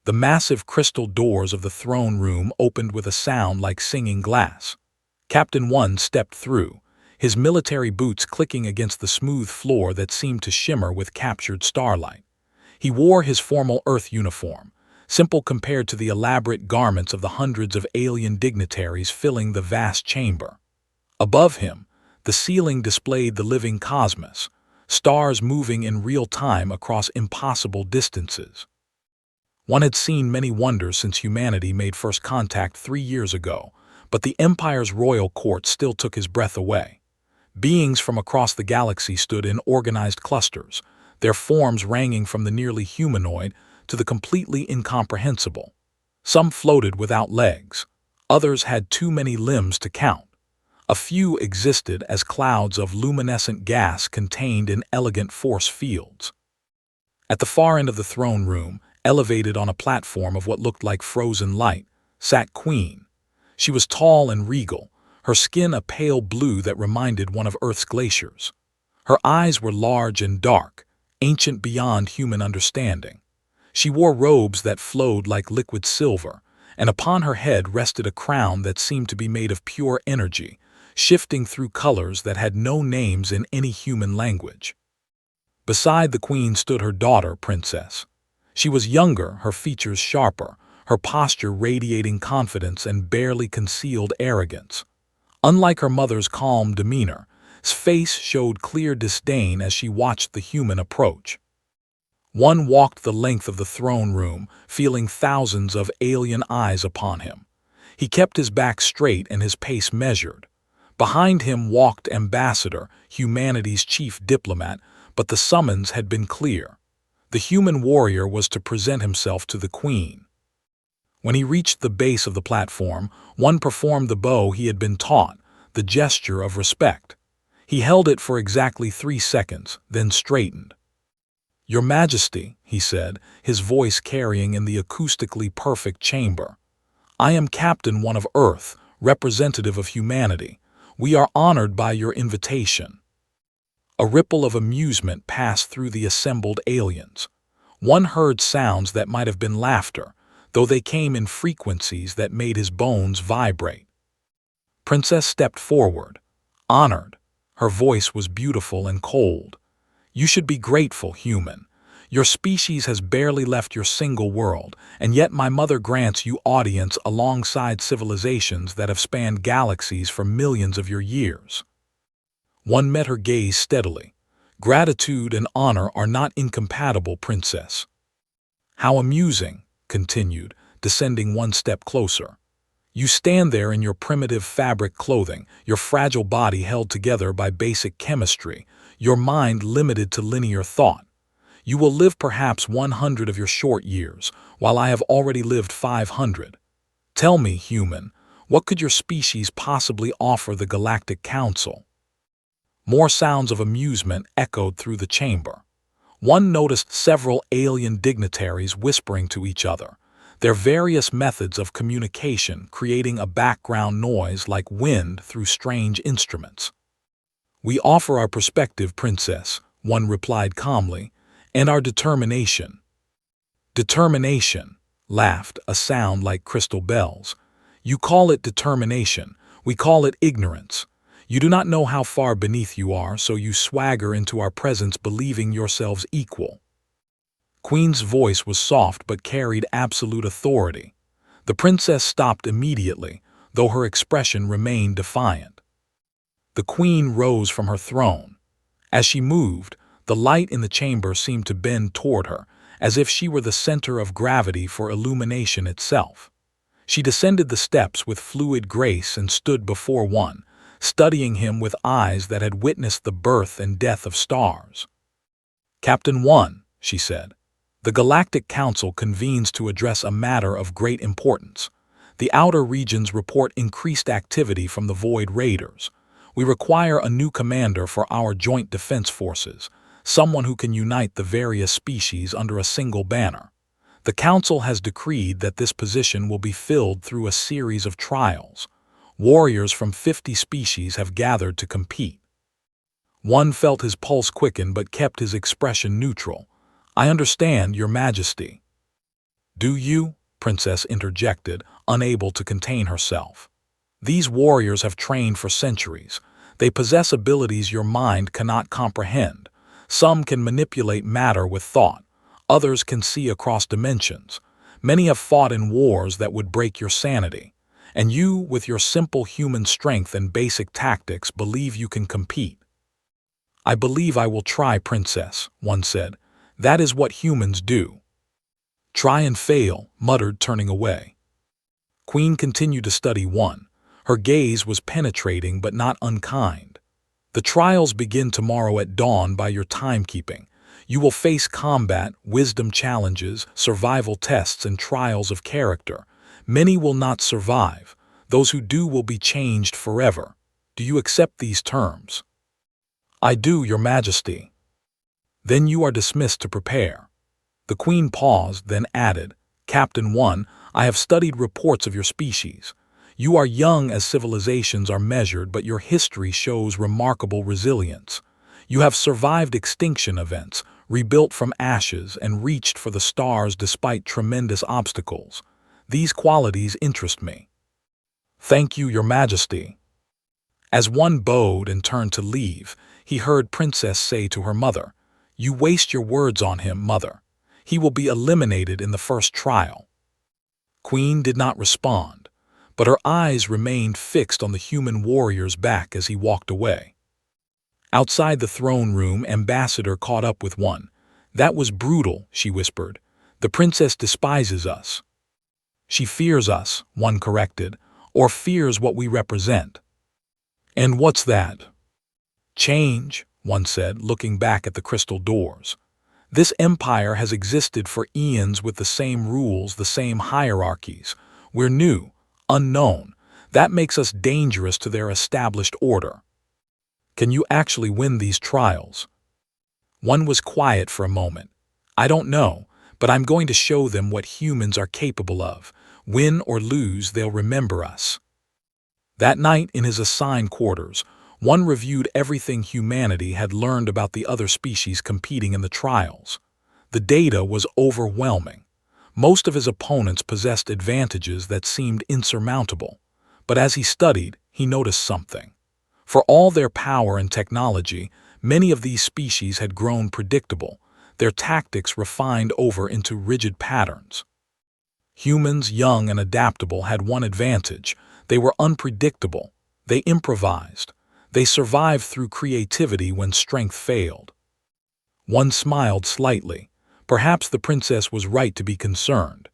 The massive crystal doors of the throne room opened with a sound like singing glass. Captain One stepped through, his military boots clicking against the smooth floor that seemed to shimmer with captured starlight. He wore his formal Earth uniform, simple compared to the elaborate garments of the hundreds of alien dignitaries filling the vast chamber. Above him, the ceiling displayed the living cosmos, stars moving in real time across impossible distances. One had seen many wonders since humanity made first contact 3 years ago, but the Empire's royal court still took his breath away. Beings from across the galaxy stood in organized clusters, their forms ranging from the nearly humanoid to the completely incomprehensible. Some floated without legs, others had too many limbs to count. A few existed as clouds of luminescent gas contained in elegant force fields. At the far end of the throne room, elevated on a platform of what looked like frozen light, sat Queen. She was tall and regal, her skin a pale blue that reminded one of Earth's glaciers. Her eyes were large and dark, ancient beyond human understanding. She wore robes that flowed like liquid silver, and upon her head rested a crown that seemed to be made of pure energy, shifting through colors that had no names in any human language. Beside the Queen stood her daughter, Princess. She was younger, her features sharper, her posture radiating confidence and barely concealed arrogance. Unlike her mother's calm demeanor, her face showed clear disdain as she watched the human approach. One walked the length of the throne room, feeling thousands of alien eyes upon him. He kept his back straight and his pace measured. Behind him walked Ambassador, humanity's chief diplomat, but the summons had been clear. The human warrior was to present himself to the Queen. When he reached the base of the platform, One performed the bow he had been taught, the gesture of respect. He held it for exactly 3 seconds, then straightened. "Your Majesty," he said, his voice carrying in the acoustically perfect chamber. "I am Captain One of Earth, representative of humanity. We are honored by your invitation." A ripple of amusement passed through the assembled aliens. One heard sounds that might have been laughter, though they came in frequencies that made his bones vibrate. Princess stepped forward, honored. Her voice was beautiful and cold. "You should be grateful, human. Your species has barely left your single world, and yet my mother grants you audience alongside civilizations that have spanned galaxies for millions of your years." One met her gaze steadily. "Gratitude and honor are not incompatible, Princess." "How amusing," continued, descending 1 step closer. "You stand there in your primitive fabric clothing, your fragile body held together by basic chemistry, your mind limited to linear thought. You will live perhaps 100 of your short years, while I have already lived 500. Tell me, human, what could your species possibly offer the Galactic Council?" More sounds of amusement echoed through the chamber. One noticed several alien dignitaries whispering to each other, their various methods of communication creating a background noise like wind through strange instruments. "We offer our perspective, Princess," one replied calmly, "and our determination." "Determination," laughed a sound like crystal bells. "You call it determination, we call it ignorance. You do not know how far beneath you are, so you swagger into our presence believing yourselves equal." Queen's voice was soft but carried absolute authority. The princess stopped immediately, though her expression remained defiant. The Queen rose from her throne. As she moved, the light in the chamber seemed to bend toward her, as if she were the center of gravity for illumination itself. She descended the steps with fluid grace and stood before One, studying him with eyes that had witnessed the birth and death of stars. "Captain One," she said, "the Galactic Council convenes to address a matter of great importance. The outer regions report increased activity from the Void Raiders. We require a new commander for our joint defense forces, someone who can unite the various species under a single banner. The Council has decreed that this position will be filled through a series of trials. Warriors from 50 species have gathered to compete." One felt his pulse quicken but kept his expression neutral. "I understand, Your Majesty." "Do you?" Princess interjected, unable to contain herself. "These warriors have trained for centuries. They possess abilities your mind cannot comprehend. Some can manipulate matter with thought. Others can see across dimensions. Many have fought in wars that would break your sanity. And you, with your simple human strength and basic tactics, believe you can compete." "I believe I will try, Princess," one said. "That is what humans do." "Try and fail," muttered, turning away. Queen continued to study one. Her gaze was penetrating but not unkind. "The trials begin tomorrow at dawn by your timekeeping. You will face combat, wisdom challenges, survival tests, and trials of character. Many will not survive. Those who do will be changed forever. Do you accept these terms?" "I do, Your Majesty." "Then you are dismissed to prepare." The Queen paused, then added, "Captain 1, I have studied reports of your species. You are young as civilizations are measured, but your history shows remarkable resilience. You have survived extinction events, rebuilt from ashes, and reached for the stars despite tremendous obstacles. These qualities interest me." "Thank you, Your Majesty." As one bowed and turned to leave, he heard Princess say to her mother, "You waste your words on him, mother. He will be eliminated in the first trial." Queen did not respond, but her eyes remained fixed on the human warrior's back as he walked away. Outside the throne room, Ambassador caught up with one. "That was brutal," she whispered. "The princess despises us." "She fears us," one corrected, "or fears what we represent." "And what's that?" "Change," one said, looking back at the crystal doors. "This empire has existed for eons with the same rules, the same hierarchies. We're new, unknown. That makes us dangerous to their established order." "Can you actually win these trials?" One was quiet for a moment. "I don't know, but I'm going to show them what humans are capable of. Win or lose, they'll remember us." That night in his assigned quarters, one reviewed everything humanity had learned about the other species competing in the trials. The data was overwhelming. Most of his opponents possessed advantages that seemed insurmountable. But as he studied, he noticed something. For all their power and technology, many of these species had grown predictable, their tactics refined over into rigid patterns. Humans, young and adaptable, had one advantage. They were unpredictable. They improvised. They survived through creativity when strength failed. One smiled slightly. Perhaps the princess was right to be concerned.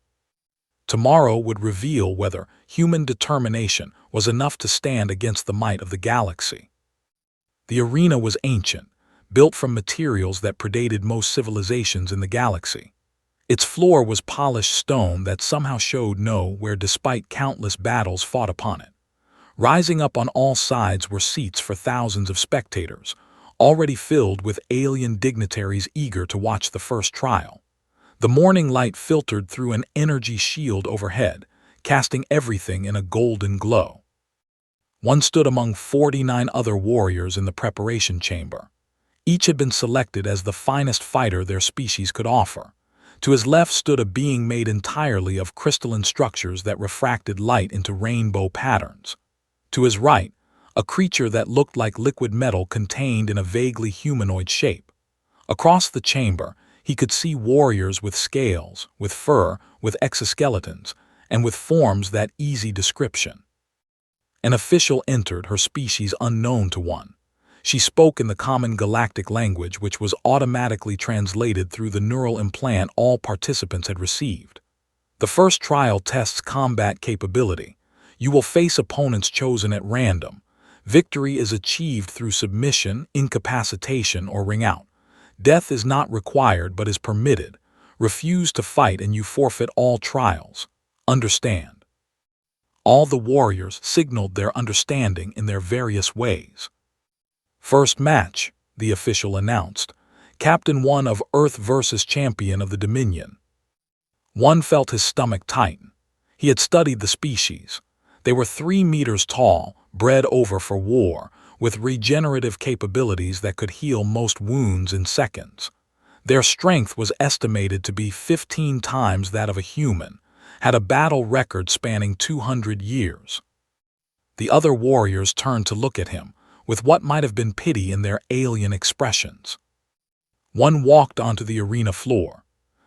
Tomorrow would reveal whether human determination was enough to stand against the might of the galaxy. The arena was ancient, built from materials that predated most civilizations in the galaxy. Its floor was polished stone that somehow showed no wear despite countless battles fought upon it. Rising up on all sides were seats for thousands of spectators, already filled with alien dignitaries eager to watch the first trial. The morning light filtered through an energy shield overhead, casting everything in a golden glow. One stood among 49 other warriors in the preparation chamber. Each had been selected as the finest fighter their species could offer. To his left stood a being made entirely of crystalline structures that refracted light into rainbow patterns. To his right, a creature that looked like liquid metal contained in a vaguely humanoid shape. Across the chamber, he could see warriors with scales, with fur, with exoskeletons, and with forms that easy description. An official entered, her species unknown to one. She spoke in the common galactic language, which was automatically translated through the neural implant all participants had received. The first trial tests combat capability. You will face opponents chosen at random. Victory is achieved through submission, incapacitation, or ring out. Death is not required but is permitted. Refuse to fight and you forfeit all trials. Understand. All the warriors signaled their understanding in their various ways. "First match," the official announced. "Captain 1 of Earth versus Champion of the Dominion." One felt his stomach tighten. He had studied the species. They were 3 meters tall, bred over for war, with regenerative capabilities that could heal most wounds in seconds. Their strength was estimated to be 15 times that of a human, had a battle record spanning 200 years. The other warriors turned to look at him, with what might have been pity in their alien expressions. One walked onto the arena floor.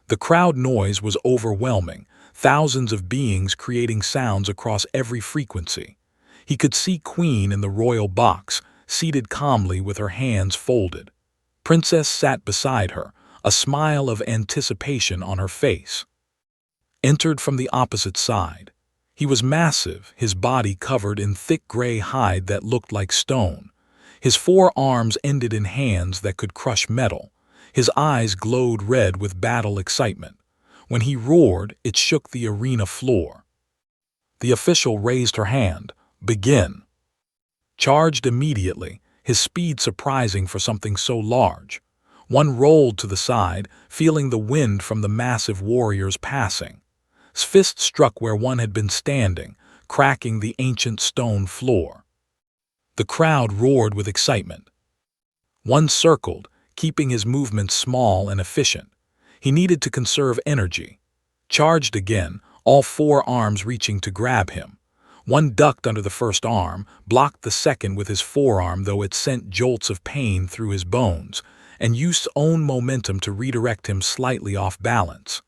The crowd noise was overwhelming, thousands of beings creating sounds across every frequency. He could see Queen in the royal box, seated calmly with her hands folded. Princess sat beside her, a smile of anticipation on her face. Entered from the opposite side. He was massive, his body covered in thick gray hide that looked like stone. His 4 arms ended in hands that could crush metal. His eyes glowed red with battle excitement. When he roared, it shook the arena floor. The official raised her hand. "Begin." Charged immediately, his speed surprising for something so large. One rolled to the side, feeling the wind from the massive warriors passing. His fist struck where one had been standing, cracking the ancient stone floor. The crowd roared with excitement. One circled, keeping his movements small and efficient. He needed to conserve energy. Charged again, all 4 arms reaching to grab him. One ducked under the first arm, blocked the second with his forearm though it sent jolts of pain through his bones, and used own momentum to redirect him slightly off balance.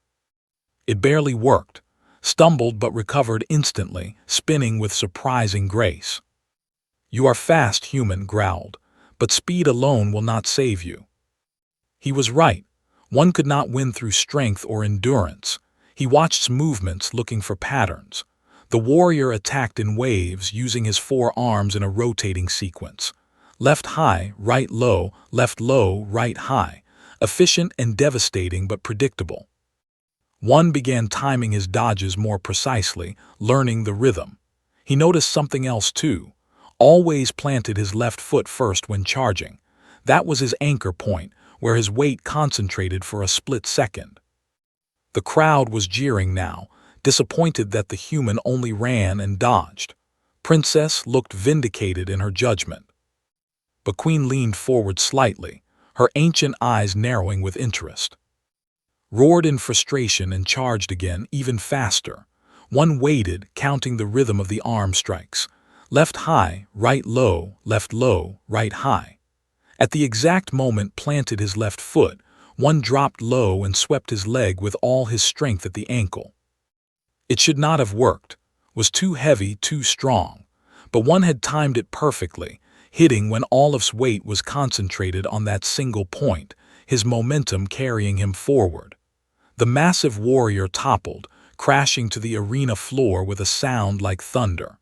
It barely worked, stumbled but recovered instantly, spinning with surprising grace. "You are fast," Human growled, "but speed alone will not save you." He was right. One could not win through strength or endurance. He watched movements, looking for patterns. The warrior attacked in waves, using his 4 arms in a rotating sequence. Left high, right low, left low, right high. Efficient and devastating but predictable. One began timing his dodges more precisely, learning the rhythm. He noticed something else too. Always planted his left foot first when charging. That was his anchor point, where his weight concentrated for a split second. The crowd was jeering now, disappointed that the human only ran and dodged. Princess looked vindicated in her judgment. But Queen leaned forward slightly, her ancient eyes narrowing with interest. Roared in frustration and charged again, even faster. One waited, counting the rhythm of the arm strikes. Left high, right low, right high. At the exact moment planted his left foot, one dropped low and swept his leg with all his strength at the ankle. It should not have worked, was too heavy, too strong, but one had timed it perfectly, hitting when all of his weight was concentrated on that single point, his momentum carrying him forward. The massive warrior toppled, crashing to the arena floor with a sound like thunder.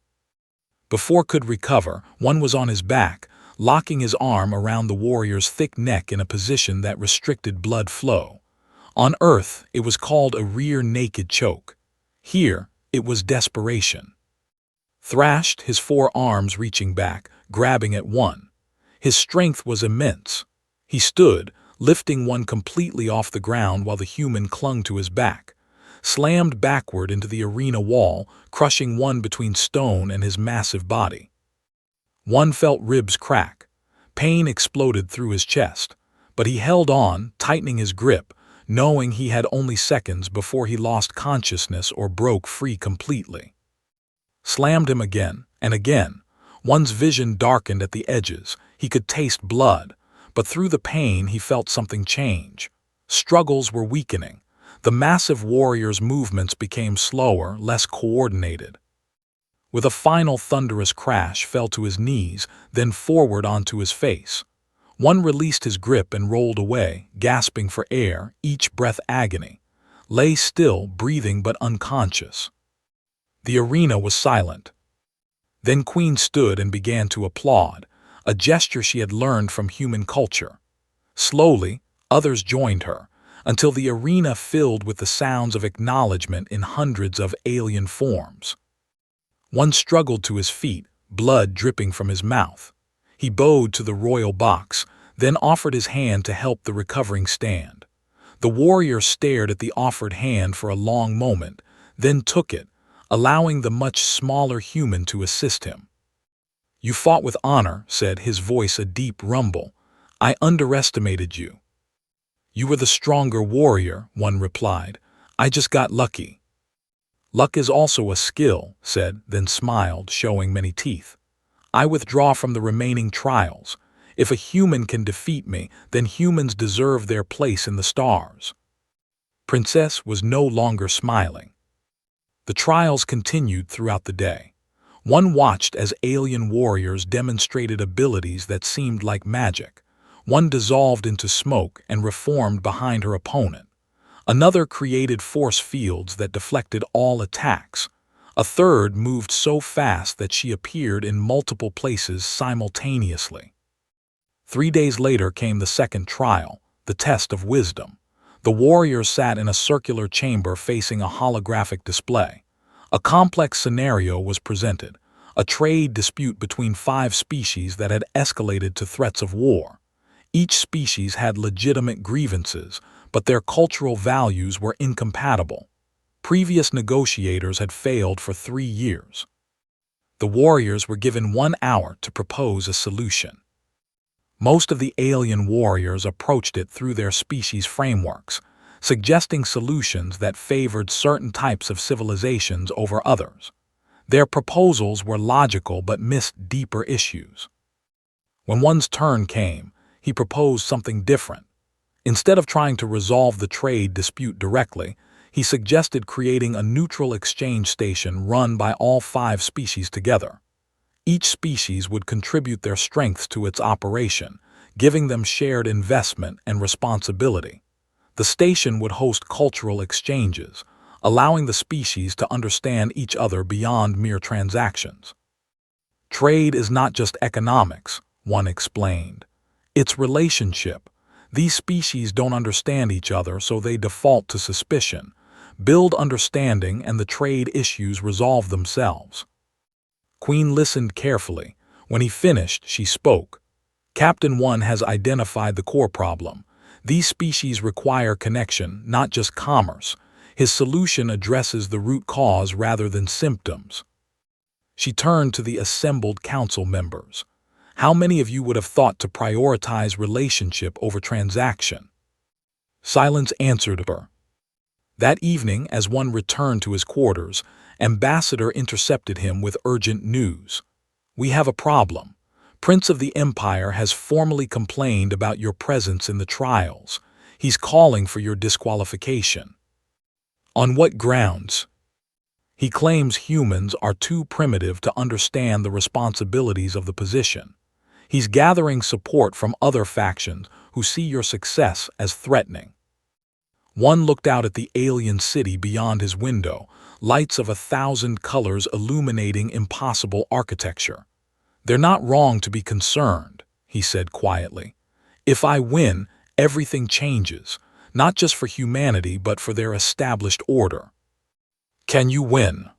Before could recover, one was on his back, locking his arm around the warrior's thick neck in a position that restricted blood flow. On Earth, it was called a rear naked choke. Here, it was desperation. Thrashed, his 4 arms reaching back, grabbing at one. His strength was immense. He stood, lifting one completely off the ground while the human clung to his back. Slammed backward into the arena wall, crushing one between stone and his massive body. One felt ribs crack. Pain exploded through his chest. But he held on, tightening his grip, knowing he had only seconds before he lost consciousness or broke free completely. Slammed him again and again. One's vision darkened at the edges. He could taste blood, but through the pain he felt something change. Struggles were weakening. The massive warrior's movements became slower, less coordinated. With a final thunderous crash, fell to his knees, then forward onto his face. One released his grip and rolled away, gasping for air, each breath agony. Lay still, breathing but unconscious. The arena was silent. Then Queen stood and began to applaud, a gesture she had learned from human culture. Slowly, others joined her, until the arena filled with the sounds of acknowledgement in hundreds of alien forms. One struggled to his feet, blood dripping from his mouth. He bowed to the royal box, then offered his hand to help the recovering stand. The warrior stared at the offered hand for a long moment, then took it, allowing the much smaller human to assist him. "You fought with honor," said his voice a deep rumble. "I underestimated you." You were the stronger warrior, one replied. I just got lucky. Luck is also a skill, said, then smiled, showing many teeth. I withdraw from the remaining trials. If a human can defeat me, then humans deserve their place in the stars. Princess was no longer smiling. The trials continued throughout the day. One watched as alien warriors demonstrated abilities that seemed like magic. One dissolved into smoke and reformed behind her opponent. Another created force fields that deflected all attacks. A third moved so fast that she appeared in multiple places simultaneously. 3 days later came the second trial, the test of wisdom. The warriors sat in a circular chamber facing a holographic display. A complex scenario was presented, a trade dispute between 5 species that had escalated to threats of war. Each species had legitimate grievances, but their cultural values were incompatible. Previous negotiators had failed for 3 years. The warriors were given 1 hour to propose a solution. Most of the alien warriors approached it through their species frameworks, suggesting solutions that favored certain types of civilizations over others. Their proposals were logical but missed deeper issues. When one's turn came, he proposed something different. Instead of trying to resolve the trade dispute directly, he suggested creating a neutral exchange station run by all 5 species together. Each species would contribute their strengths to its operation, giving them shared investment and responsibility. The station would host cultural exchanges, allowing the species to understand each other beyond mere transactions. Trade is not just economics, one explained. It's relationship. These species don't understand each other, so they default to suspicion. Build understanding and the trade issues resolve themselves. Queen listened carefully. When he finished, she spoke. Captain 1 has identified the core problem. These species require connection, not just commerce. His solution addresses the root cause rather than symptoms. She turned to the assembled council members. How many of you would have thought to prioritize relationship over transaction? Silence answered her. That evening, as one returned to his quarters, Ambassador intercepted him with urgent news. We have a problem. Prince of the Empire has formally complained about your presence in the trials. He's calling for your disqualification. On what grounds? He claims humans are too primitive to understand the responsibilities of the position. He's gathering support from other factions who see your success as threatening. One looked out at the alien city beyond his window, lights of 1,000 colors illuminating impossible architecture. They're not wrong to be concerned, he said quietly. If I win, everything changes, not just for humanity but for their established order. Can you win?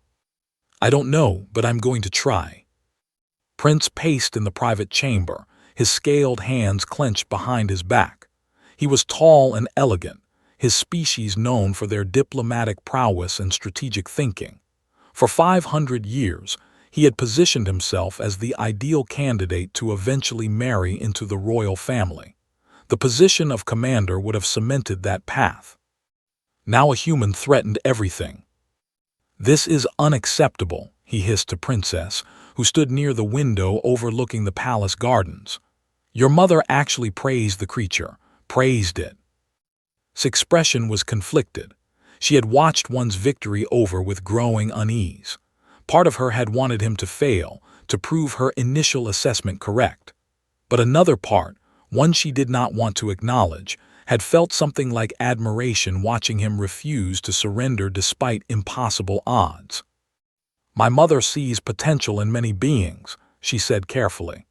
I don't know, but I'm going to try. Prince paced in the private chamber, his scaled hands clenched behind his back. He was tall and elegant, his species known for their diplomatic prowess and strategic thinking. For 500 years, he had positioned himself as the ideal candidate to eventually marry into the royal family. The position of commander would have cemented that path. Now a human threatened everything. This is unacceptable, he hissed to Princess, who stood near the window overlooking the palace gardens. Your mother actually praised the creature, praised it. His expression was conflicted. She had watched one's victory over with growing unease. Part of her had wanted him to fail, to prove her initial assessment correct. But another part, one she did not want to acknowledge, had felt something like admiration watching him refuse to surrender despite impossible odds. My mother sees potential in many beings, she said carefully.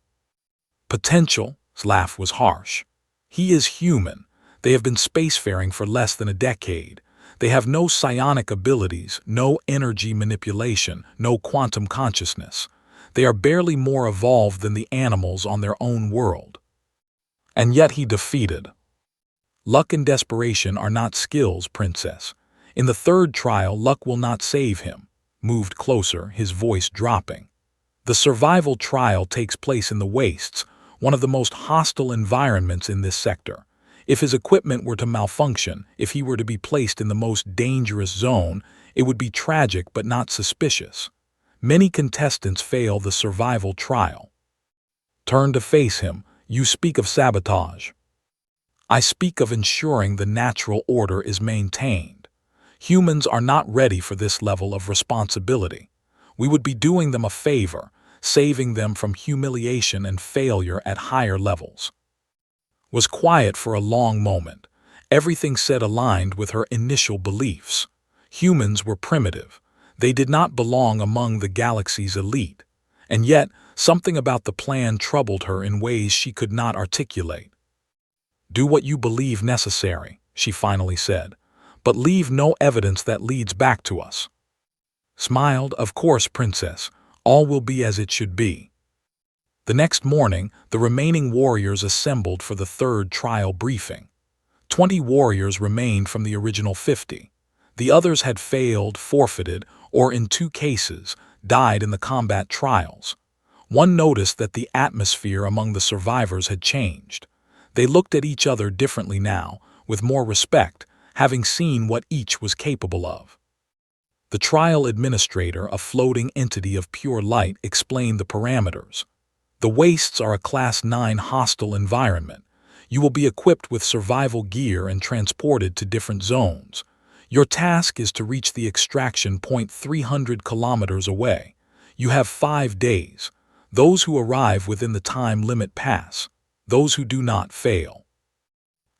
Potential? His laugh was harsh. He is human. They have been spacefaring for less than a decade. They have no psionic abilities, no energy manipulation, no quantum consciousness. They are barely more evolved than the animals on their own world. And yet he defeated. Luck and desperation are not skills, Princess. In the third trial, luck will not save him. Moved closer, his voice dropping. The survival trial takes place in the wastes, one of the most hostile environments in this sector. If his equipment were to malfunction, if he were to be placed in the most dangerous zone, it would be tragic but not suspicious. Many contestants fail the survival trial. Turn to face him. You speak of sabotage. I speak of ensuring the natural order is maintained. Humans are not ready for this level of responsibility. We would be doing them a favor, saving them from humiliation and failure at higher levels. Was quiet for a long moment. Everything said aligned with her initial beliefs. Humans were primitive. They did not belong among the galaxy's elite. And yet, something about the plan troubled her in ways she could not articulate. Do what you believe necessary, she finally said, but leave no evidence that leads back to us. Smiled, of course, Princess. All will be as it should be. The next morning, the remaining warriors assembled for the third trial briefing. 20 warriors remained from the original 50. The others had failed, forfeited, or in 2 cases, died in the combat trials. One noticed that the atmosphere among the survivors had changed. They looked at each other differently now, with more respect, having seen what each was capable of. The trial administrator, a floating entity of pure light, explained the parameters. The wastes are a Class 9 hostile environment. You will be equipped with survival gear and transported to different zones. Your task is to reach the extraction point 300 kilometers away. You have 5 days. Those who arrive within the time limit pass. Those who do not fail.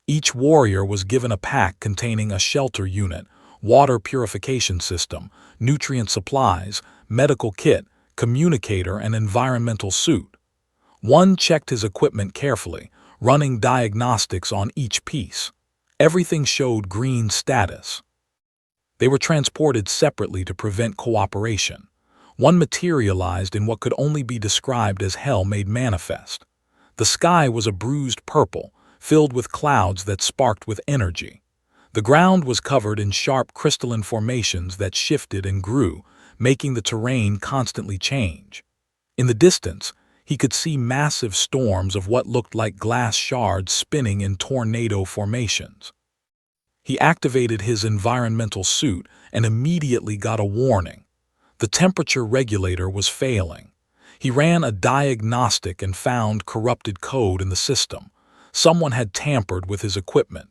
Each warrior was given a pack containing a shelter unit, water purification system, nutrient supplies, medical kit, communicator, and environmental suit. One checked his equipment carefully, running diagnostics on each piece. Everything showed green status. They were transported separately to prevent cooperation. One materialized in what could only be described as hell made manifest. The sky was a bruised purple, filled with clouds that sparked with energy. The ground was covered in sharp crystalline formations that shifted and grew, making the terrain constantly change. In the distance, he could see massive storms of what looked like glass shards spinning in tornado formations. He activated his environmental suit and immediately got a warning. The temperature regulator was failing. He ran a diagnostic and found corrupted code in the system. Someone had tampered with his equipment.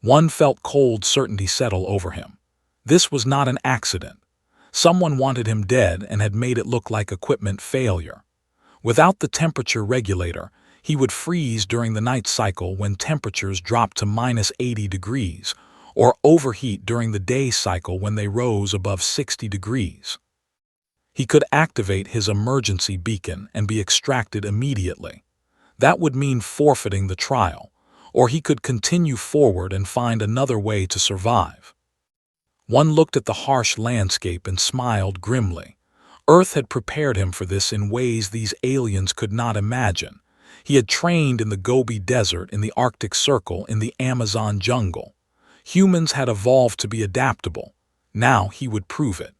One felt cold certainty settle over him. This was not an accident. Someone wanted him dead and had made it look like equipment failure. Without the temperature regulator, he would freeze during the night cycle when temperatures dropped to -80 degrees, or overheat during the day cycle when they rose above 60 degrees. He could activate his emergency beacon and be extracted immediately. That would mean forfeiting the trial, or he could continue forward and find another way to survive. One looked at the harsh landscape and smiled grimly. Earth had prepared him for this in ways these aliens could not imagine. He had trained in the Gobi Desert, in the Arctic Circle, in the Amazon jungle. Humans had evolved to be adaptable. Now he would prove it.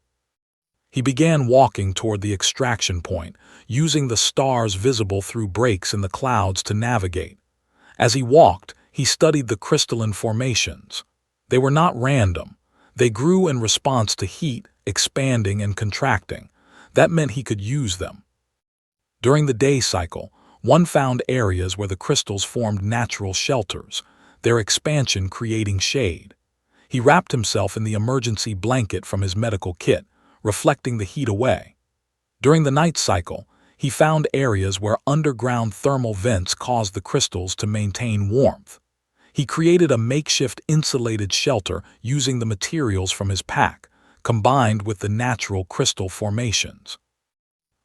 He began walking toward the extraction point, using the stars visible through breaks in the clouds to navigate. As he walked, he studied the crystalline formations. They were not random. They grew in response to heat, expanding and contracting. That meant he could use them. During the day cycle, one found areas where the crystals formed natural shelters, their expansion creating shade. He wrapped himself in the emergency blanket from his medical kit, reflecting the heat away. During the night cycle, he found areas where underground thermal vents caused the crystals to maintain warmth. He created a makeshift insulated shelter using the materials from his pack, combined with the natural crystal formations.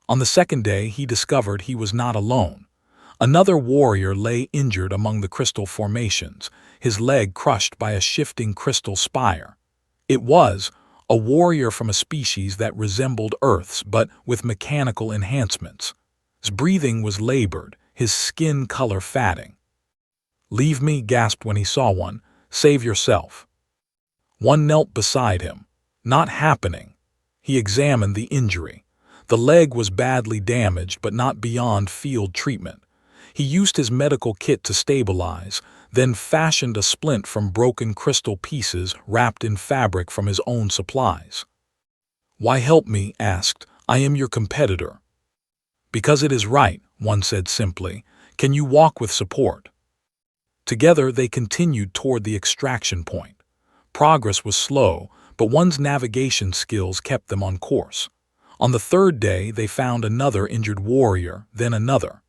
On the second day, he discovered he was not alone. Another warrior lay injured among the crystal formations, his leg crushed by a shifting crystal spire. It was a warrior from a species that resembled Earth's but with mechanical enhancements. His breathing was labored, his skin color fading. "Leave me," gasped when he saw one. "Save yourself." One knelt beside him. "Not happening." He examined the injury. The leg was badly damaged but not beyond field treatment. He used his medical kit to stabilize, then fashioned a splint from broken crystal pieces wrapped in fabric from his own supplies. "Why help me?" asked. "I am your competitor." "Because it is right," one said simply. "Can you walk with support?" Together they continued toward the extraction point. Progress was slow, but one's navigation skills kept them on course. On the third day they found another injured warrior, then another.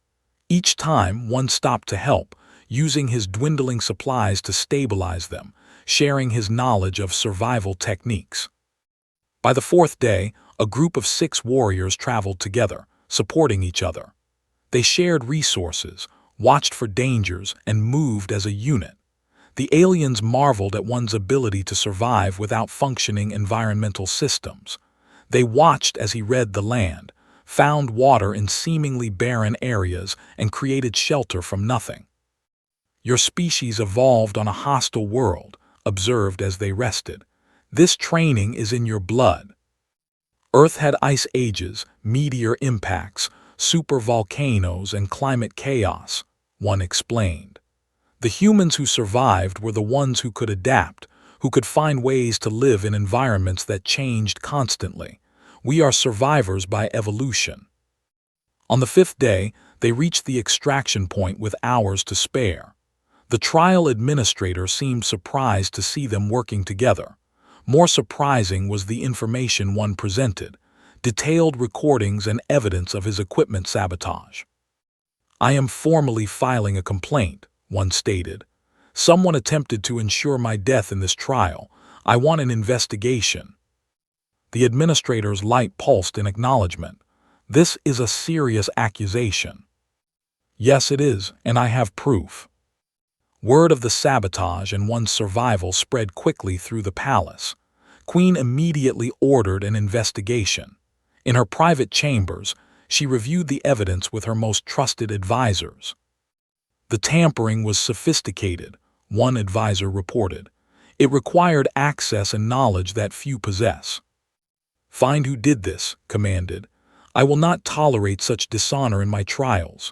Each time one stopped to help, using his dwindling supplies to stabilize them, sharing his knowledge of survival techniques. By the fourth day, a group of 6 warriors traveled together, supporting each other. They shared resources, watched for dangers, and moved as a unit. The aliens marveled at one's ability to survive without functioning environmental systems. They watched as he read the land, found water in seemingly barren areas, and created shelter from nothing. "Your species evolved on a hostile world," observed as they rested. "This training is in your blood." Earth had ice ages, meteor impacts, supervolcanoes, and climate chaos, one explained. The humans who survived were the ones who could adapt, who could find ways to live in environments that changed constantly. We are survivors by evolution. On the 5th day, they reached the extraction point with hours to spare. The trial administrator seemed surprised to see them working together. More surprising was the information one presented, detailed recordings and evidence of his equipment sabotage. "I am formally filing a complaint," one stated. "Someone attempted to ensure my death in this trial. I want an investigation." The administrator's light pulsed in acknowledgement. "This is a serious accusation." "Yes, it is, and I have proof." Word of the sabotage and one's survival spread quickly through the palace. Queen immediately ordered an investigation. In her private chambers, she reviewed the evidence with her most trusted advisors. "The tampering was sophisticated," one advisor reported. "It required access and knowledge that few possess." "Find who did this," commanded. "I will not tolerate such dishonor in my trials."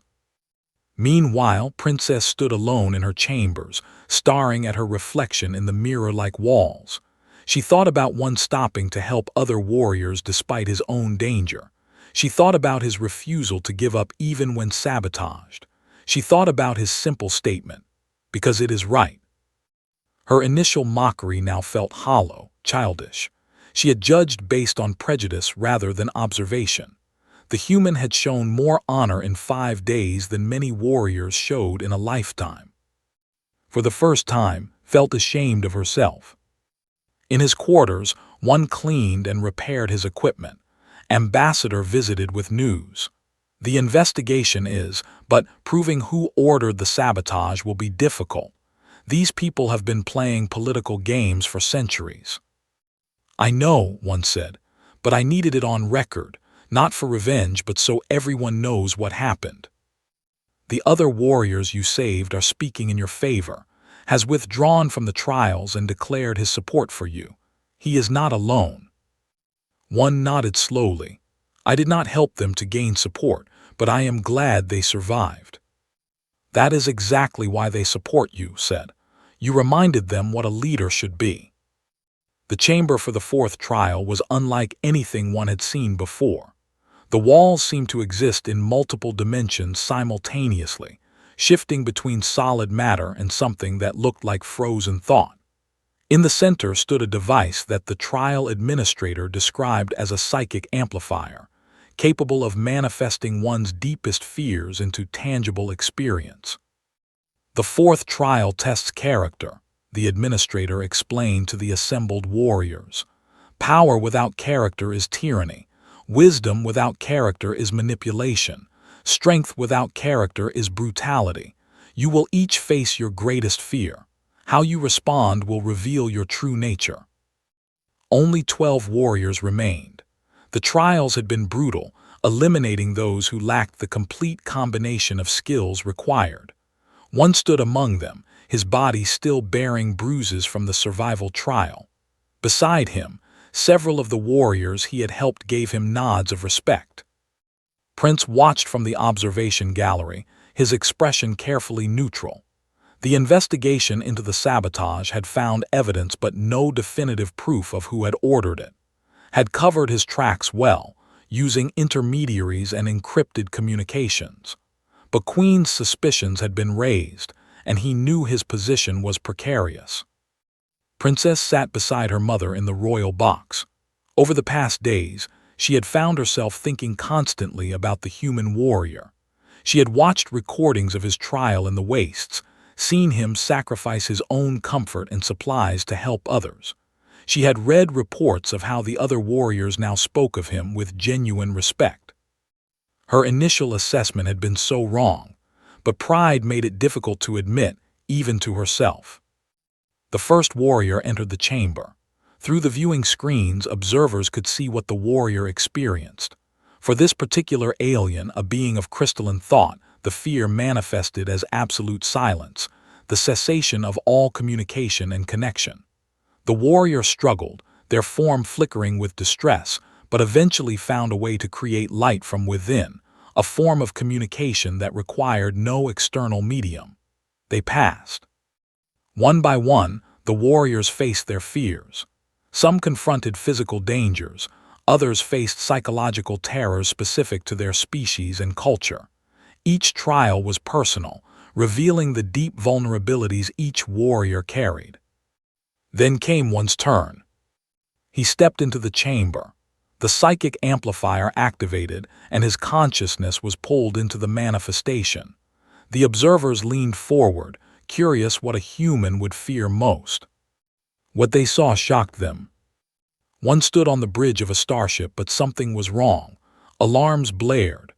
Meanwhile, Princess stood alone in her chambers, staring at her reflection in the mirror-like walls. She thought about one stopping to help other warriors despite his own danger. She thought about his refusal to give up even when sabotaged. She thought about his simple statement, "Because it is right." Her initial mockery now felt hollow, childish. She had judged based on prejudice rather than observation. The human had shown more honor in 5 days than many warriors showed in a lifetime. For the first time, felt ashamed of herself. In his quarters, one cleaned and repaired his equipment. Ambassador visited with news. "The investigation is, but proving who ordered the sabotage will be difficult. These people have been playing political games for centuries." "I know," one said, "but I needed it on record. Not for revenge, but so everyone knows what happened. The other warriors you saved are speaking in your favor, has withdrawn from the trials and declared his support for you. He is not alone." One nodded slowly. "I did not help them to gain support, but I am glad they survived." "That is exactly why they support you," said. "You reminded them what a leader should be." The chamber for the 4th trial was unlike anything one had seen before. The walls seemed to exist in multiple dimensions simultaneously, shifting between solid matter and something that looked like frozen thought. In the center stood a device that the trial administrator described as a psychic amplifier, capable of manifesting one's deepest fears into tangible experience. "The 4th trial tests character," the administrator explained to the assembled warriors. "Power without character is tyranny. Wisdom without character is manipulation. Strength without character is brutality. You will each face your greatest fear. How you respond will reveal your true nature." Only 12 warriors remained. The trials had been brutal, eliminating those who lacked the complete combination of skills required. One stood among them, his body still bearing bruises from the survival trial. Beside him, several of the warriors he had helped gave him nods of respect. Prince watched from the observation gallery, his expression carefully neutral. The investigation into the sabotage had found evidence but no definitive proof of who had ordered it, had covered his tracks well, using intermediaries and encrypted communications. But Queen's suspicions had been raised, and he knew his position was precarious. Princess sat beside her mother in the royal box. Over the past days, she had found herself thinking constantly about the human warrior. She had watched recordings of his trial in the wastes, seen him sacrifice his own comfort and supplies to help others. She had read reports of how the other warriors now spoke of him with genuine respect. Her initial assessment had been so wrong, but pride made it difficult to admit, even to herself. The first warrior entered the chamber. Through the viewing screens, observers could see what the warrior experienced. For this particular alien, a being of crystalline thought, the fear manifested as absolute silence, the cessation of all communication and connection. The warrior struggled, their form flickering with distress, but eventually found a way to create light from within, a form of communication that required no external medium. They passed. One by one, the warriors faced their fears. Some confronted physical dangers, others faced psychological terrors specific to their species and culture. Each trial was personal, revealing the deep vulnerabilities each warrior carried. Then came one's turn. He stepped into the chamber. The psychic amplifier activated, and his consciousness was pulled into the manifestation. The observers leaned forward, curious what a human would fear most. What they saw shocked them. One stood on the bridge of a starship, but something was wrong. Alarms blared.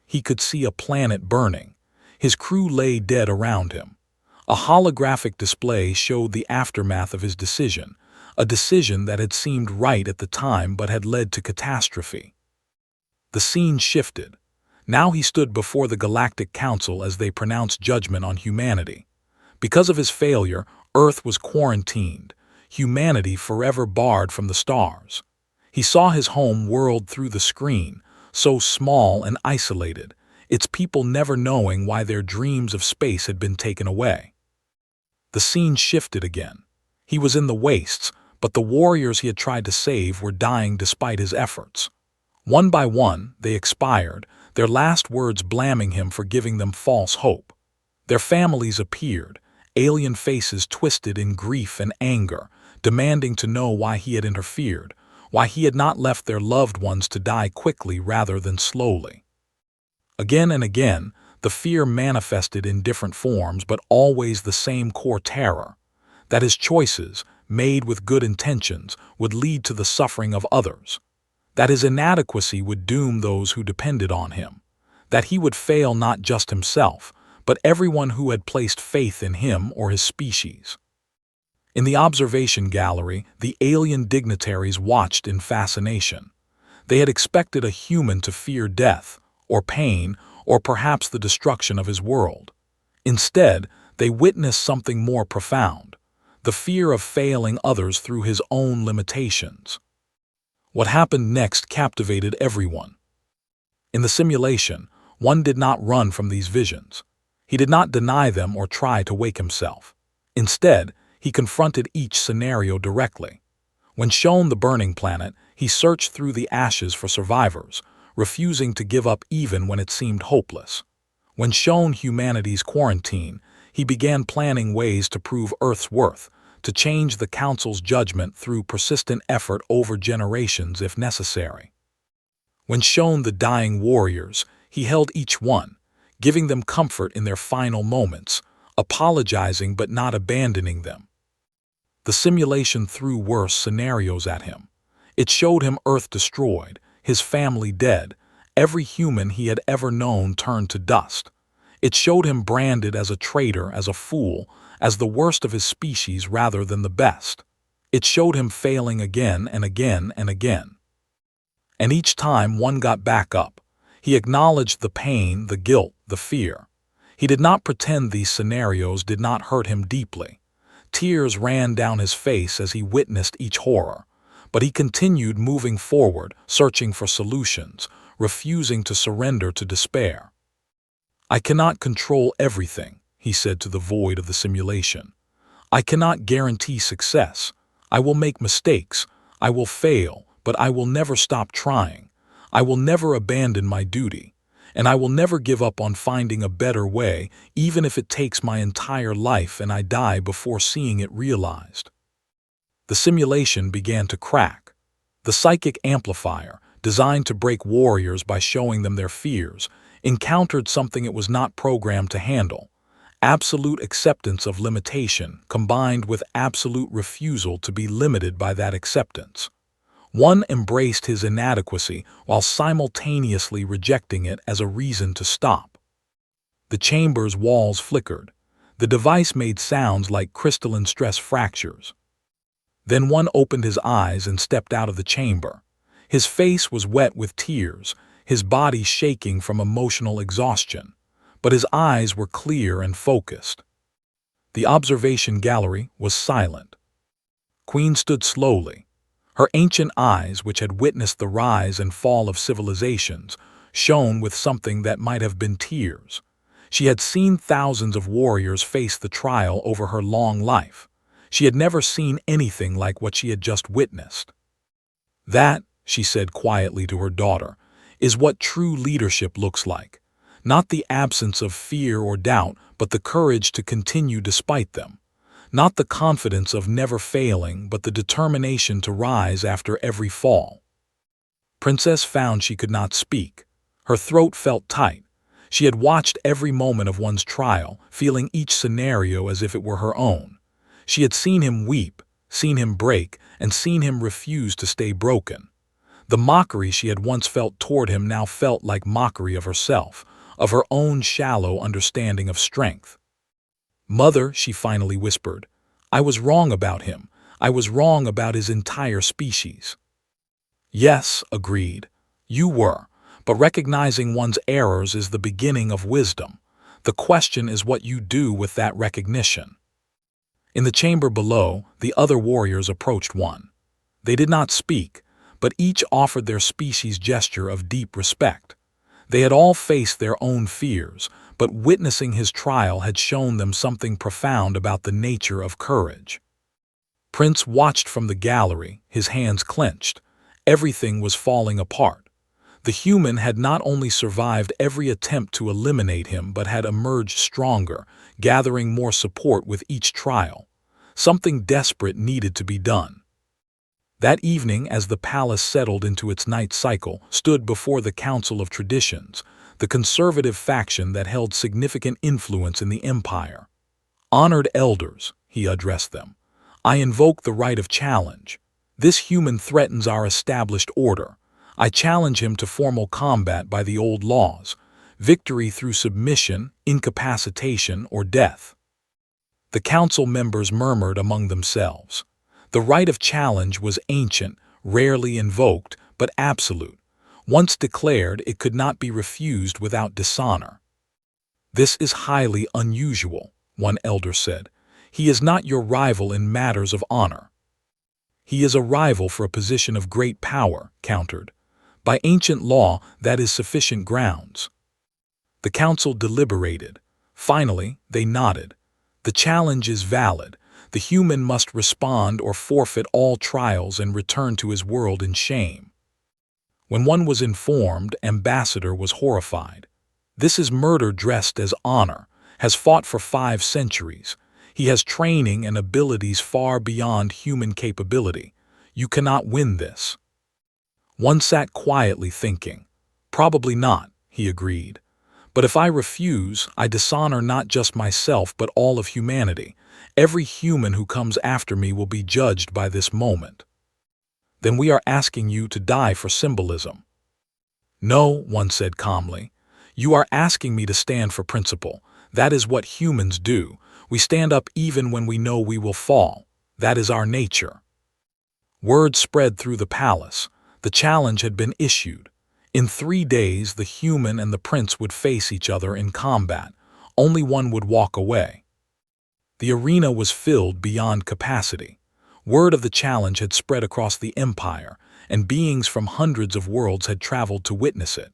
He could see a planet burning. His crew lay dead around him. A holographic display showed the aftermath of his decision, a decision that had seemed right at the time but had led to catastrophe. The scene shifted. Now he stood before the Galactic Council as they pronounced judgment on humanity. Because of his failure, Earth was quarantined, humanity forever barred from the stars. He saw his home world through the screen, so small and isolated, its people never knowing why their dreams of space had been taken away. The scene shifted again. He was in the wastes, but the warriors he had tried to save were dying despite his efforts. One by one, they expired, their last words blaming him for giving them false hope. Their families appeared, alien faces twisted in grief and anger, demanding to know why he had interfered, why he had not left their loved ones to die quickly rather than slowly. Again and again, the fear manifested in different forms, but always the same core terror, that his choices, made with good intentions, would lead to the suffering of others, that his inadequacy would doom those who depended on him, that he would fail not just himself, but everyone who had placed faith in him or his species. In the observation gallery, the alien dignitaries watched in fascination. They had expected a human to fear death, or pain, or perhaps the destruction of his world. Instead, they witnessed something more profound, the fear of failing others through his own limitations. What happened next captivated everyone. In the simulation, one did not run from these visions. He did not deny them or try to wake himself. Instead, he confronted each scenario directly. When shown the burning planet, he searched through the ashes for survivors, refusing to give up even when it seemed hopeless. When shown humanity's quarantine, he began planning ways to prove Earth's worth, to change the Council's judgment through persistent effort over generations if necessary. When shown the dying warriors, he held each one, giving them comfort in their final moments, apologizing but not abandoning them. The simulation threw worse scenarios at him. It showed him Earth destroyed, his family dead, every human he had ever known turned to dust. It showed him branded as a traitor, as a fool, as the worst of his species rather than the best. It showed him failing again and again and again. And each time one got back up. He acknowledged the pain, the guilt, the fear. He did not pretend these scenarios did not hurt him deeply. Tears ran down his face as he witnessed each horror. But he continued moving forward, searching for solutions, refusing to surrender to despair. "I cannot control everything," he said to the void of the simulation. "I cannot guarantee success. I will make mistakes. I will fail, but I will never stop trying. I will never abandon my duty. And I will never give up on finding a better way, even if it takes my entire life and I die before seeing it realized." The simulation began to crack. The psychic amplifier, designed to break warriors by showing them their fears, encountered something it was not programmed to handle: absolute acceptance of limitation combined with absolute refusal to be limited by that acceptance. One embraced his inadequacy while simultaneously rejecting it as a reason to stop. The chamber's walls flickered. The device made sounds like crystalline stress fractures. Then one opened his eyes and stepped out of the chamber. His face was wet with tears, his body shaking from emotional exhaustion, but his eyes were clear and focused. The observation gallery was silent. Queen stood slowly. Her ancient eyes, which had witnessed the rise and fall of civilizations, shone with something that might have been tears. She had seen thousands of warriors face the trial over her long life. She had never seen anything like what she had just witnessed. "That," she said quietly to her daughter, "is what true leadership looks like. Not the absence of fear or doubt, but the courage to continue despite them. Not the confidence of never failing, but the determination to rise after every fall." Princess found she could not speak. Her throat felt tight. She had watched every moment of one's trial, feeling each scenario as if it were her own. She had seen him weep, seen him break, and seen him refuse to stay broken. The mockery she had once felt toward him now felt like mockery of herself, of her own shallow understanding of strength. "Mother," she finally whispered, "I was wrong about him. I was wrong about his entire species." "Yes," agreed, "you were, but recognizing one's errors is the beginning of wisdom. The question is what you do with that recognition." In the chamber below, the other warriors approached one. They did not speak, but each offered their species' gesture of deep respect. They had all faced their own fears, but witnessing his trial had shown them something profound about the nature of courage. Prince watched from the gallery, his hands clenched. Everything was falling apart. The human had not only survived every attempt to eliminate him but had emerged stronger, gathering more support with each trial. Something desperate needed to be done. That evening, as the palace settled into its night cycle, stood before the Council of Traditions, the conservative faction that held significant influence in the empire. "Honored elders," he addressed them, "I invoke the right of challenge. This human threatens our established order. I challenge him to formal combat by the old laws, victory through submission, incapacitation, or death." The council members murmured among themselves. The right of challenge was ancient, rarely invoked, but absolute. Once declared, it could not be refused without dishonor. "This is highly unusual," one elder said. "He is not your rival in matters of honor." "He is a rival for a position of great power," countered. "By ancient law, that is sufficient grounds." The council deliberated. Finally, they nodded. "The challenge is valid. The human must respond or forfeit all trials and return to his world in shame." When one was informed, Ambassador was horrified. "This is murder dressed as honor, has fought for 5 centuries. He has training and abilities far beyond human capability. You cannot win this." One sat quietly thinking. "Probably not," he agreed. "But if I refuse, I dishonor not just myself but all of humanity. Every human who comes after me will be judged by this moment." "Then we are asking you to die for symbolism." "No," one said calmly. "You are asking me to stand for principle. That is what humans do. We stand up even when we know we will fall. That is our nature." Word spread through the palace. The challenge had been issued. In 3 days, the human and the prince would face each other in combat. Only one would walk away. The arena was filled beyond capacity. Word of the challenge had spread across the empire, and beings from hundreds of worlds had traveled to witness it.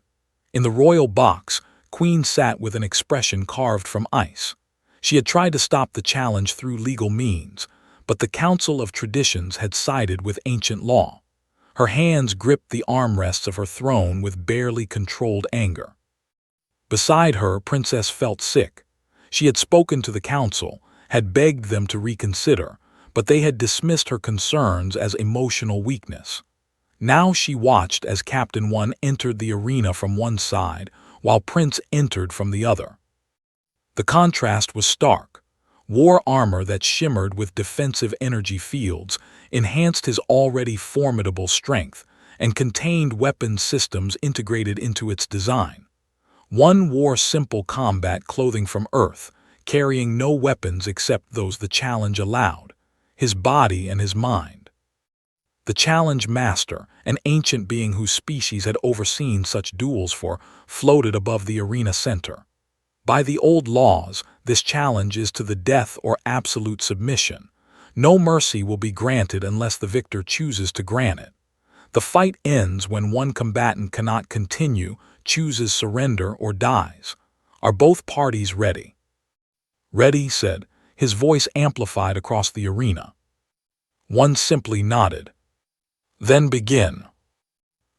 In the royal box, Queen sat with an expression carved from ice. She had tried to stop the challenge through legal means, but the Council of Traditions had sided with ancient law. Her hands gripped the armrests of her throne with barely controlled anger. Beside her, Princess felt sick. She had spoken to the council, had begged them to reconsider, but they had dismissed her concerns as emotional weakness. Now she watched as Captain One entered the arena from one side, while Prince entered from the other. The contrast was stark. War armor that shimmered with defensive energy fields enhanced his already formidable strength and contained weapon systems integrated into its design. One wore simple combat clothing from Earth, carrying no weapons except those the challenge allowed, his body and his mind. The challenge master, an ancient being whose species had overseen such duels floated above the arena center. By the old laws, this challenge is to the death or absolute submission. No mercy will be granted unless the victor chooses to grant it. The fight ends when one combatant cannot continue, chooses surrender, or dies. Are both parties ready? Ready, said, his voice amplified across the arena. One simply nodded. Then begin.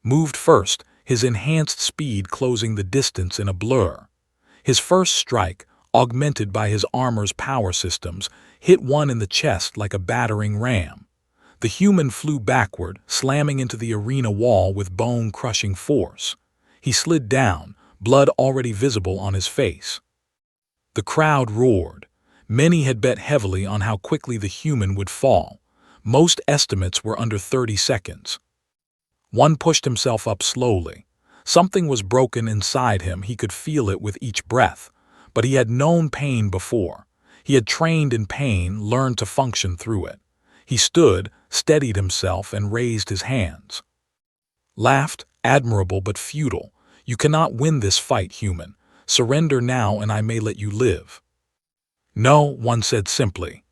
Moved first, his enhanced speed closing the distance in a blur. His first strike, augmented by his armor's power systems, hit one in the chest like a battering ram. The human flew backward, slamming into the arena wall with bone-crushing force. He slid down, blood already visible on his face. The crowd roared. Many had bet heavily on how quickly the human would fall. Most estimates were under 30 seconds. One pushed himself up slowly. Something was broken inside him, he could feel it with each breath. But he had known pain before. He had trained in pain, learned to function through it. He stood, steadied himself, and raised his hands. Laughed, admirable but futile. You cannot win this fight, human. Surrender now and I may let you live. No, one said simply.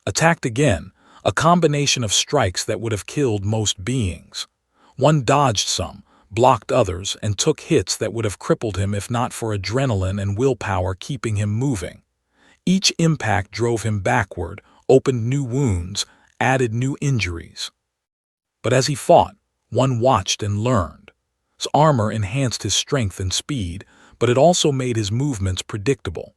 Attacked again, a combination of strikes that would have killed most beings. One dodged some, blocked others, and took hits that would have crippled him if not for adrenaline and willpower keeping him moving. Each impact drove him backward, opened new wounds, added new injuries. But as he fought, one watched and learned. His armor enhanced his strength and speed, but it also made his movements predictable.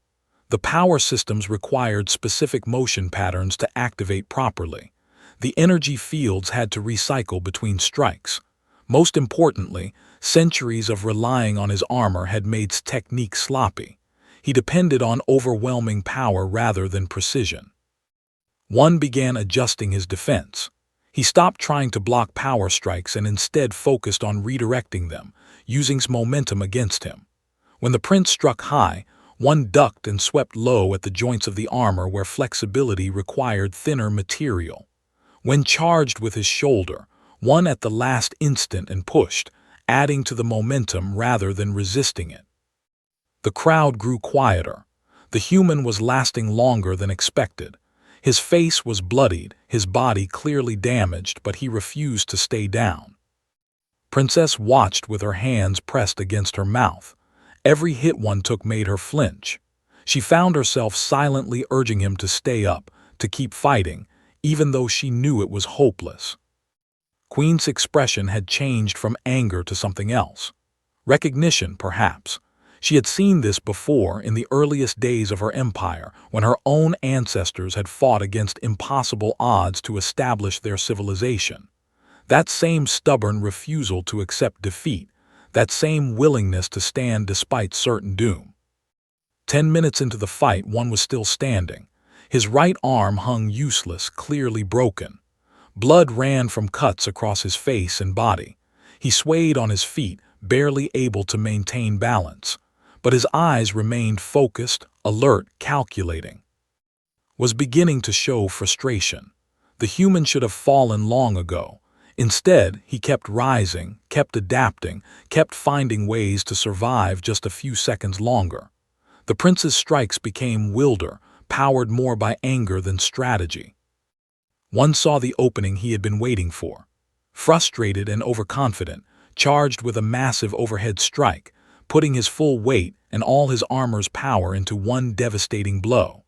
The power systems required specific motion patterns to activate properly. The energy fields had to recycle between strikes. Most importantly, centuries of relying on his armor had made his technique sloppy. He depended on overwhelming power rather than precision. One began adjusting his defense. He stopped trying to block power strikes and instead focused on redirecting them, using his momentum against him. When the prince struck high, one ducked and swept low at the joints of the armor where flexibility required thinner material. When charged with his shoulder, one at the last instant and pushed, adding to the momentum rather than resisting it. The crowd grew quieter. The human was lasting longer than expected. His face was bloodied, his body clearly damaged, but he refused to stay down. Princess watched with her hands pressed against her mouth. Every hit one took made her flinch. She found herself silently urging him to stay up, to keep fighting, even though she knew it was hopeless. Queen's expression had changed from anger to something else. Recognition, perhaps. She had seen this before in the earliest days of her empire, when her own ancestors had fought against impossible odds to establish their civilization. That same stubborn refusal to accept defeat, that same willingness to stand despite certain doom. 10 minutes into the fight, one was still standing. His right arm hung useless, clearly broken. Blood ran from cuts across his face and body. He swayed on his feet, barely able to maintain balance. But his eyes remained focused, alert, calculating. Was beginning to show frustration. The human should have fallen long ago. Instead, he kept rising, kept adapting, kept finding ways to survive just a few seconds longer. The prince's strikes became wilder, powered more by anger than strategy. One saw the opening he had been waiting for. Frustrated and overconfident, charged with a massive overhead strike, putting his full weight and all his armor's power into one devastating blow.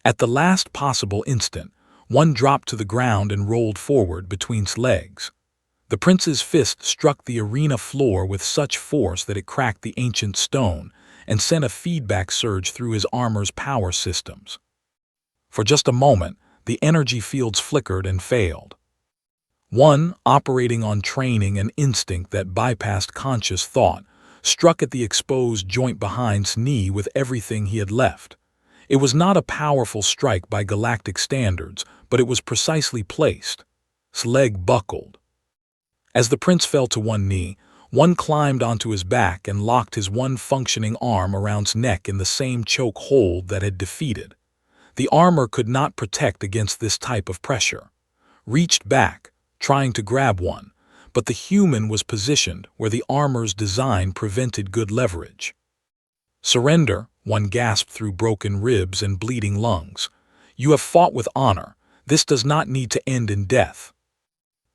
At the last possible instant, one dropped to the ground and rolled forward between its legs. The prince's fist struck the arena floor with such force that it cracked the ancient stone and sent a feedback surge through his armor's power systems. For just a moment, the energy fields flickered and failed. One, operating on training and instinct that bypassed conscious thought, struck at the exposed joint behind his knee with everything he had left. It was not a powerful strike by galactic standards, but it was precisely placed. His leg buckled. As the prince fell to one knee, one climbed onto his back and locked his one functioning arm around his neck in the same choke hold that had defeated. The armor could not protect against this type of pressure. Reached back, trying to grab one, but the human was positioned where the armor's design prevented good leverage. Surrender, one gasped through broken ribs and bleeding lungs. You have fought with honor. This does not need to end in death.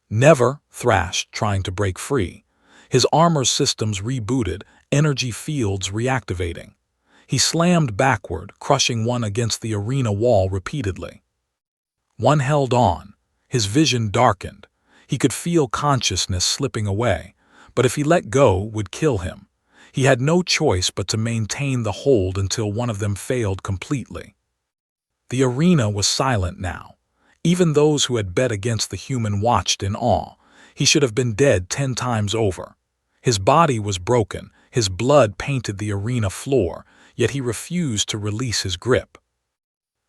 Never, thrashed, trying to break free. His armor systems rebooted, energy fields reactivating. He slammed backward, crushing one against the arena wall repeatedly. One held on. His vision darkened. He could feel consciousness slipping away, but if he let go, would kill him. He had no choice but to maintain the hold until one of them failed completely. The arena was silent now. Even those who had bet against the human watched in awe. He should have been dead 10 times over. His body was broken, his blood painted the arena floor, yet he refused to release his grip.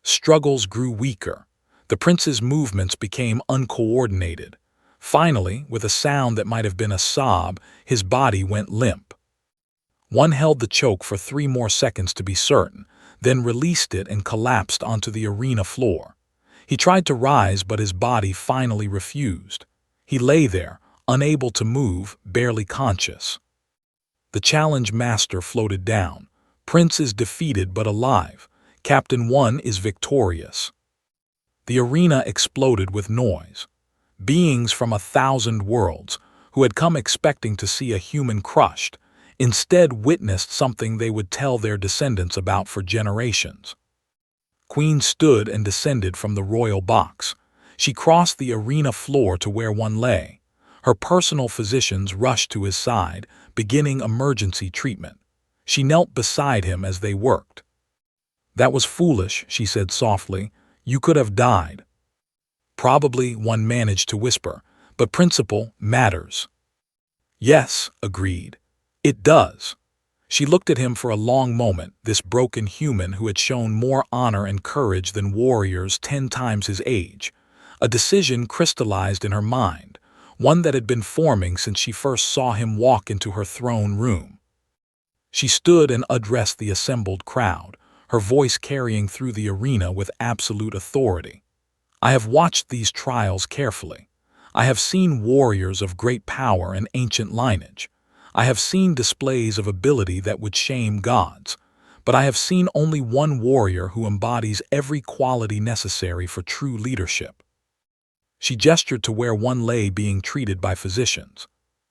Struggles grew weaker. The prince's movements became uncoordinated. Finally, with a sound that might have been a sob, his body went limp. One held the choke for 3 more seconds to be certain, then released it and collapsed onto the arena floor. He tried to rise, but his body finally refused. He lay there, unable to move, barely conscious. The challenge master floated down. Prince is defeated but alive. Captain 1 is victorious. The arena exploded with noise. Beings from 1,000 worlds, who had come expecting to see a human crushed, instead witnessed something they would tell their descendants about for generations. Queen stood and descended from the royal box. She crossed the arena floor to where one lay. Her personal physicians rushed to his side, beginning emergency treatment. She knelt beside him as they worked. "That was foolish," she said softly. "You could have died." "Probably," one managed to whisper, "but principle matters." "Yes," agreed. "It does." She looked at him for a long moment, this broken human who had shown more honor and courage than warriors 10 times his age. A decision crystallized in her mind, one that had been forming since she first saw him walk into her throne room. She stood and addressed the assembled crowd, her voice carrying through the arena with absolute authority. "I have watched these trials carefully. I have seen warriors of great power and ancient lineage. I have seen displays of ability that would shame gods, but I have seen only one warrior who embodies every quality necessary for true leadership." She gestured to where one lay being treated by physicians.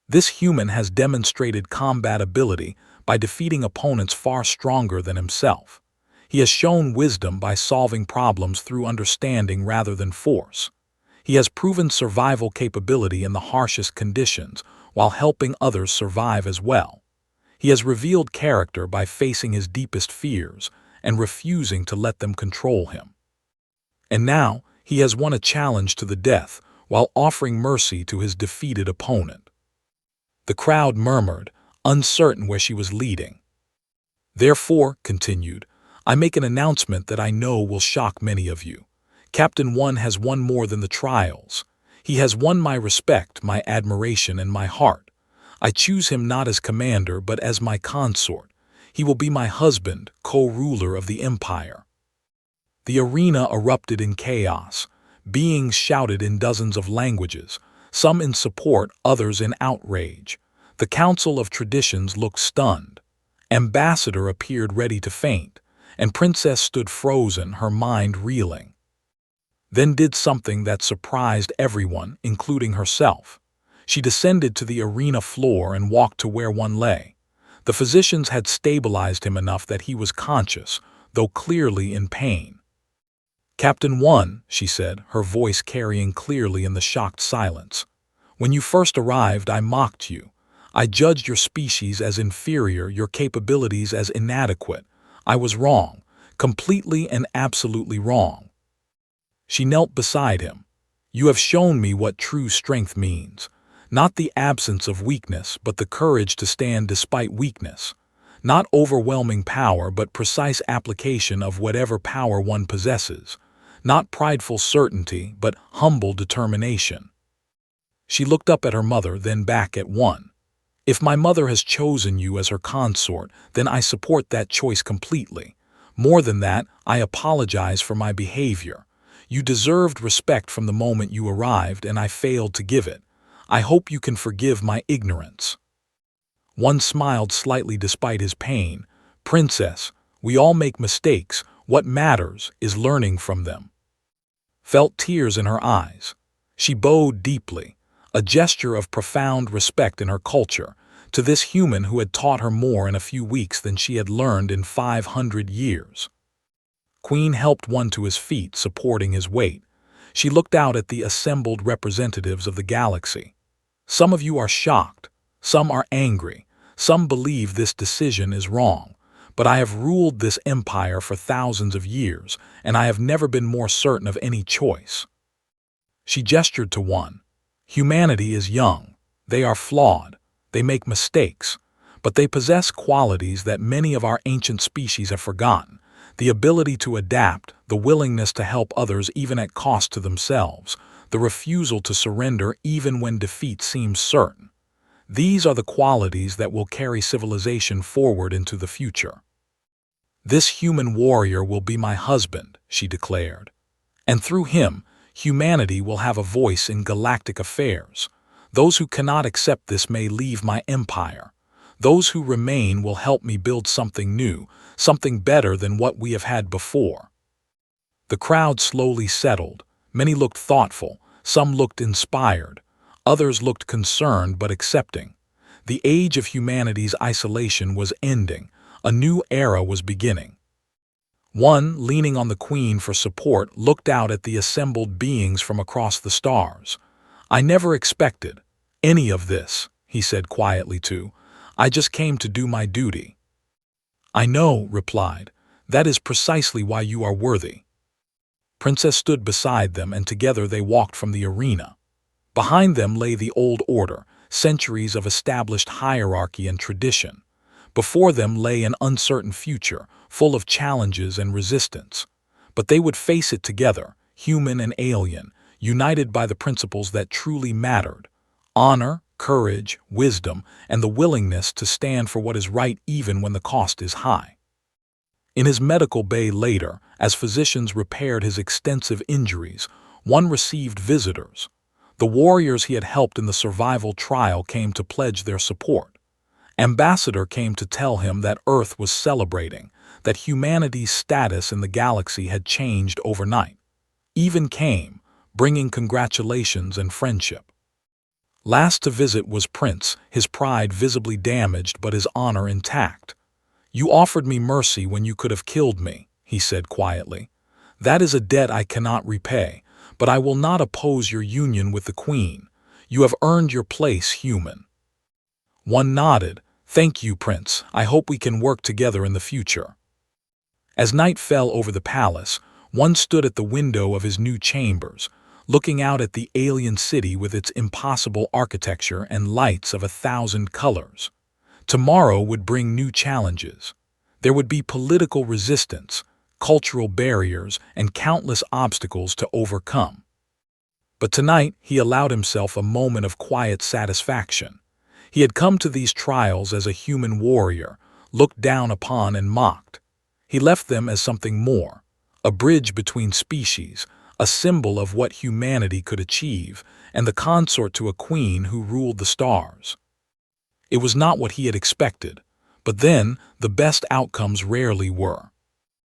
"This human has demonstrated combat ability by defeating opponents far stronger than himself. He has shown wisdom by solving problems through understanding rather than force. He has proven survival capability in the harshest conditions while helping others survive as well. He has revealed character by facing his deepest fears and refusing to let them control him. And now, he has won a challenge to the death while offering mercy to his defeated opponent." The crowd murmured, uncertain where she was leading. "Therefore," continued, "I make an announcement that I know will shock many of you. Captain 1 has won more than the trials. He has won my respect, my admiration, and my heart. I choose him not as commander but as my consort. He will be my husband, co-ruler of the empire." The arena erupted in chaos. Beings shouted in dozens of languages, some in support, others in outrage. The Council of Traditions looked stunned. Ambassador appeared ready to faint, and Princess stood frozen, her mind reeling. Then did something that surprised everyone, including herself. She descended to the arena floor and walked to where one lay. The physicians had stabilized him enough that he was conscious, though clearly in pain. "Captain One," she said, her voice carrying clearly in the shocked silence. "When you first arrived, I mocked you. I judged your species as inferior, your capabilities as inadequate. I was wrong, completely and absolutely wrong." She knelt beside him. "You have shown me what true strength means. Not the absence of weakness, but the courage to stand despite weakness. Not overwhelming power, but precise application of whatever power one possesses. Not prideful certainty, but humble determination." She looked up at her mother, then back at One. "If my mother has chosen you as her consort, then I support that choice completely. More than that, I apologize for my behavior. You deserved respect from the moment you arrived, and I failed to give it. I hope you can forgive my ignorance." One smiled slightly despite his pain. "Princess, we all make mistakes. What matters is learning from them." Felt tears in her eyes. She bowed deeply, a gesture of profound respect in her culture, to this human who had taught her more in a few weeks than she had learned in 500 years. Queen helped One to his feet, supporting his weight. She looked out at the assembled representatives of the galaxy. "Some of you are shocked, some are angry, some believe this decision is wrong. But I have ruled this empire for thousands of years, and I have never been more certain of any choice." She gestured to One. "Humanity is young. They are flawed. They make mistakes. But they possess qualities that many of our ancient species have forgotten. The ability to adapt, the willingness to help others even at cost to themselves, the refusal to surrender even when defeat seems certain. These are the qualities that will carry civilization forward into the future. This human warrior will be my husband," she declared. "And through him, humanity will have a voice in galactic affairs. Those who cannot accept this may leave my empire. Those who remain will help me build something new, something better than what we have had before." The crowd slowly settled. Many looked thoughtful, some looked inspired, others looked concerned but accepting. The age of humanity's isolation was ending. A new era was beginning. One, leaning on the Queen for support, looked out at the assembled beings from across the stars. "I never expected any of this," he said quietly too. "I just came to do my duty." "I know," replied. "That is precisely why you are worthy." Princess stood beside them, and together they walked from the arena. Behind them lay the old order, centuries of established hierarchy and tradition. Before them lay an uncertain future, full of challenges and resistance. But they would face it together, human and alien, united by the principles that truly mattered: honor, courage, wisdom, and the willingness to stand for what is right even when the cost is high. In his medical bay later, as physicians repaired his extensive injuries, One received visitors. The warriors he had helped in the survival trial came to pledge their support. Ambassador came to tell him that Earth was celebrating, that humanity's status in the galaxy had changed overnight. Even came, bringing congratulations and friendship. Last to visit was Prince, his pride visibly damaged but his honor intact. "You offered me mercy when you could have killed me," he said quietly. "That is a debt I cannot repay, but I will not oppose your union with the Queen. You have earned your place, human." One nodded. "Thank you, Prince. I hope we can work together in the future." As night fell over the palace, One stood at the window of his new chambers, looking out at the alien city with its impossible architecture and lights of 1,000 colors. Tomorrow would bring new challenges. There would be political resistance, cultural barriers, and countless obstacles to overcome. But tonight he allowed himself a moment of quiet satisfaction. He had come to these trials as a human warrior, looked down upon and mocked. He left them as something more, a bridge between species, a symbol of what humanity could achieve, and the consort to a queen who ruled the stars. It was not what he had expected, but then the best outcomes rarely were.